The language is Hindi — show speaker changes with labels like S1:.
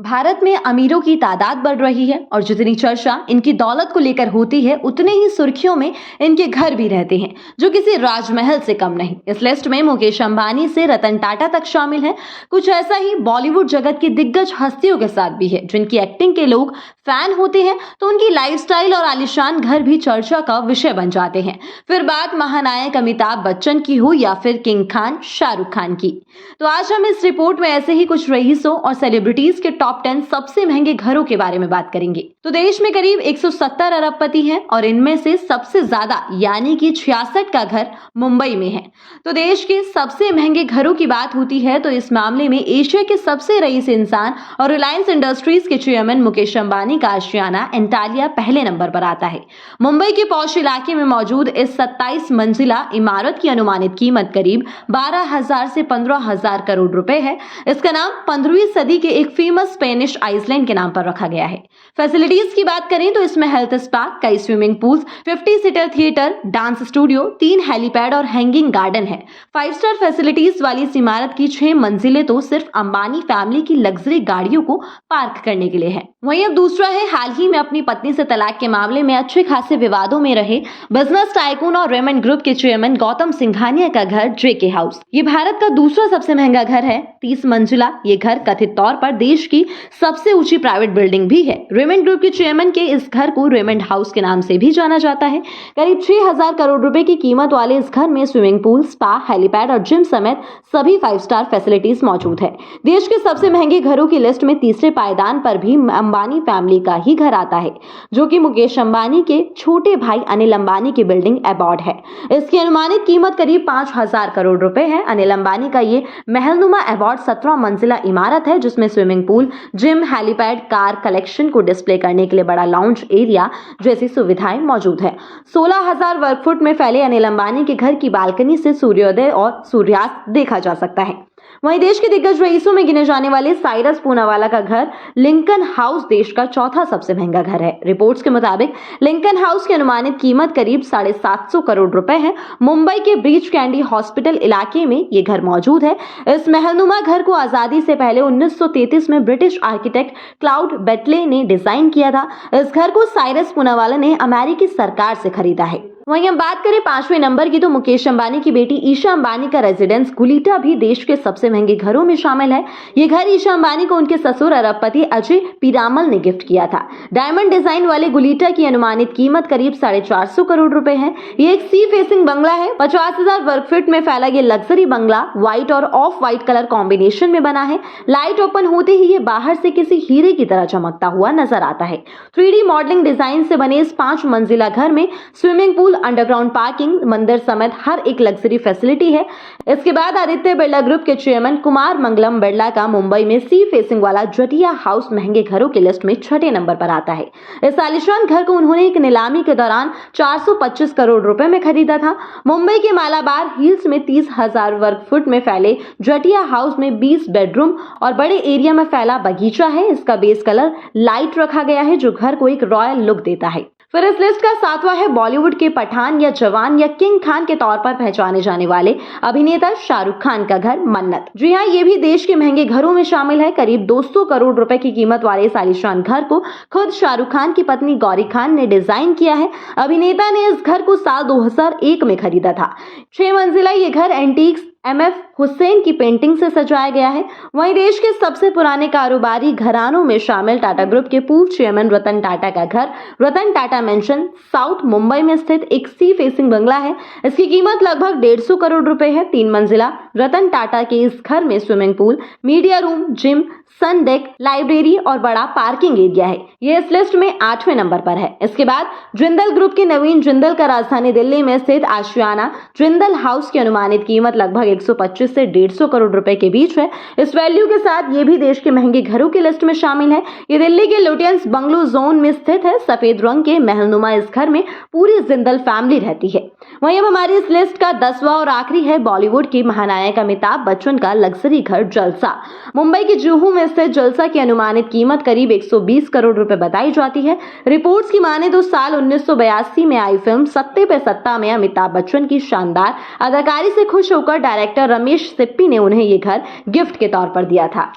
S1: भारत में अमीरों की तादाद बढ़ रही है और जितनी चर्चा इनकी दौलत को लेकर होती है उतने ही सुर्खियों में इनके घर भी रहते हैं जो किसी राजमहल से कम नहीं। इस लिस्ट में मुकेश अंबानी से रतन टाटा तक शामिल है। कुछ ऐसा ही बॉलीवुड जगत की दिग्गज हस्तियों के साथ भी है। जिनकी एक्टिंग के लोग फैन होते हैं तो उनकी लाइफस्टाइल और आलीशान घर भी चर्चा का विषय बन जाते हैं। फिर बात महानायक अमिताभ बच्चन की हो या फिर किंग खान शाहरुख खान की, तो आज हम इस रिपोर्ट में ऐसे ही कुछ रईसों और सेलिब्रिटीज के टॉप 10 सबसे महंगे घरों के बारे में बात करेंगे। तो देश में करीब 170 अरबपति हैं और इनमें से सबसे ज्यादा यानी कि 66 का घर मुंबई में है। तो देश के सबसे महंगे घरों की बात होती है तो इस मामले में एशिया के सबसे रईस इंसान और रिलायंस इंडस्ट्रीज के चेयरमैन मुकेश अंबानी का आशियाना एंटालिया पहले नंबर पर आता है। मुंबई के पॉश इलाके में मौजूद इस 27 मंजिला इमारत की अनुमानित कीमत करीब 12,000 से 15,000 करोड़ रुपए है। इसका नाम 15वीं सदी के एक फेमस स्पेनिश आइसलैंड के नाम पर रखा गया है। फैसिलिटीज की बात करें तो इसमें हेल्थ स्पा, कई swimming pools, 50 seater theatre, dance studio, 3 helipad और हैंगिंग गार्डन है। 5 स्टार फैसिलिटीज वाली इस इमारत की 6 मंजिलें तो सिर्फ अंबानी फैमिली की लग्जरी गाड़ियों को पार्क करने के लिए है। वहीं अब दूसरा है हाल ही में अपनी पत्नी से तलाक के मामले में अच्छे खासे विवादों में रहे बिजनेस टाइकून और रेमंड ग्रुप के चेयरमैन गौतम सिंघानिया का घर जेके हाउस। ये भारत का दूसरा सबसे महंगा घर है। 30 मंजिला ये घर कथित तौर पर देश की सबसे ऊंची प्राइवेट बिल्डिंग भी है। रेमंड ग्रुप के चेयरमैन के इस घर को रेमंड हाउस के नाम से भी जाना जाता है। करीब 6,000 करोड़ रुपए की कीमत वाले इस घर में स्विमिंग पूल, स्पा, हेलीपैड और जिम समेत सभी 5 स्टार फैसिलिटीज मौजूद है। देश के सबसे महंगे घरों की लिस्ट में तीसरे पायदान पर भी अंबानी फैमिली का ही घर आता है, जो कि मुकेश अंबानी के छोटे भाई अनिल अंबानी की बिल्डिंग अबॉर्ड है। इसकी अनुमानित कीमत करीब 5,000 करोड़ रुपए है। अनिल अंबानी का ये महलनुमा अबॉर्ड 17 मंजिला इमारत है जिसमें swimming pool, gym, helipad, car collection को डिस्प्ले करने के लिए बड़ा लाउंज एरिया जैसी सुविधाएं मौजूद है। 16,000 वर्ग फुट में फैले अनिल अंबानी के घर की बालकनी से सूर्योदय और सूर्यास्त देखा जा सकता है। वहीं देश के दिग्गज रईसों में गिने जाने वाले साइरस पूनावाला का घर लिंकन हाउस देश का चौथा सबसे महंगा घर है। रिपोर्ट्स के मुताबिक लिंकन हाउस की अनुमानित कीमत करीब 750 करोड़ रुपए है। मुंबई के ब्रीच कैंडी हॉस्पिटल इलाके में ये घर मौजूद है। इस महलनुमा घर को आजादी से पहले 1933 में ब्रिटिश आर्किटेक्ट क्लाउड बेटले ने डिजाइन किया था। इस घर को साइरस पूनावाला ने अमेरिकी सरकार से खरीदा है। वहीं हम बात करें 5वें नंबर की तो मुकेश अंबानी की बेटी ईशा अंबानी का रेजिडेंस गुलीटा भी देश के सबसे महंगे घरों में शामिल है। ये घर ईशा अंबानी को उनके ससुर अरबपति अजय पीरामल ने गिफ्ट किया था। डायमंड डिजाइन वाले गुलीटा की अनुमानित कीमत करीब 450 करोड़ रुपए है। ये एक सी फेसिंग बंगला है। 50,000 वर्ग फीट में फैला ये लग्जरी बंगला व्हाइट और ऑफ व्हाइट कलर कॉम्बिनेशन में बना है। लाइट ओपन होते ही ये बाहर से किसी हीरे की तरह चमकता हुआ नजर आता है। 3D मॉडलिंग डिजाइन से बने इस 5 मंजिला घर में स्विमिंग पूल, अंडरग्राउंड पार्किंग, मंदिर समेत हर एक लग्जरी फैसिलिटी है। इसके बाद आदित्य बिरला ग्रुप के चेयरमैन कुमार मंगलम बिरला का मुंबई में सी फेसिंग वाला जटिया हाउस महंगे घरों की लिस्ट में 6ठे नंबर पर आता है। इस आलीशान घर को उन्होंने एक नीलामी के दौरान 425 करोड़ रुपए में खरीदा था। मुंबई के मालाबार हिल्स में 30,000 वर्ग फुट में फैले जटिया हाउस में 20 बेडरूम और बड़े एरिया में फैला बगीचा है। इसका बेस कलर लाइट रखा गया है जो घर को एक रॉयल लुक देता है। फिर इस लिस्ट का 7वां है बॉलीवुड के पठान या जवान या किंग खान के तौर पर पहचाने जाने वाले अभिनेता शाहरुख खान का घर मन्नत। जी हाँ, ये भी देश के महंगे घरों में शामिल है। करीब 200 करोड़ रुपए की कीमत वाले इस आलीशान घर को खुद शाहरुख खान की पत्नी गौरी खान ने डिजाइन किया है। अभिनेता ने इस घर को साल 2001 में खरीदा था। 6 मंजिला ये घर एंटीक्स MF हुसैन की पेंटिंग से सजाया गया है। वहीं देश के सबसे पुराने कारोबारी घरानों में शामिल टाटा ग्रुप के पूर्व चेयरमैन रतन टाटा का घर रतन टाटा मेंशन साउथ मुंबई में स्थित एक सी फेसिंग बंगला है। इसकी कीमत लगभग 150 करोड़ रुपए है। 3 मंजिला रतन टाटा के इस घर में swimming pool, media room, gym, sun deck, library और बड़ा पार्किंग एरिया है। ये इस लिस्ट में 8वें नंबर पर है। इसके बाद जिंदल ग्रुप के नवीन जिंदल का राजधानी दिल्ली में स्थित आशियाना जिंदल हाउस की अनुमानित कीमत लगभग 125 से 150 करोड़ रुपए के बीच है। इस वैल्यू के साथ ये भी देश के महंगे घरों की लिस्ट में शामिल है। ये दिल्ली के लुटियंस बंगलो जोन में स्थित है। सफेद रंग के महलनुमा इस घर में पूरी जिंदल फैमिली रहती है। वहीं अब हमारी इस लिस्ट का 10वां और आखिरी है बॉलीवुड के महानायक अमिताभ बच्चन का लग्जरी घर जलसा। मुंबई के जुहू में स्थित जलसा की अनुमानित कीमत करीब 120 करोड़ रुपए बताई जाती है। रिपोर्ट्स की माने तो साल 1982 में आई फिल्म सत्ते पे सत्ता में अमिताभ बच्चन की शानदार अदाकारी से खुश होकर डायरेक्टर रमेश सिप्पी ने उन्हें ये घर गिफ्ट के तौर पर दिया था।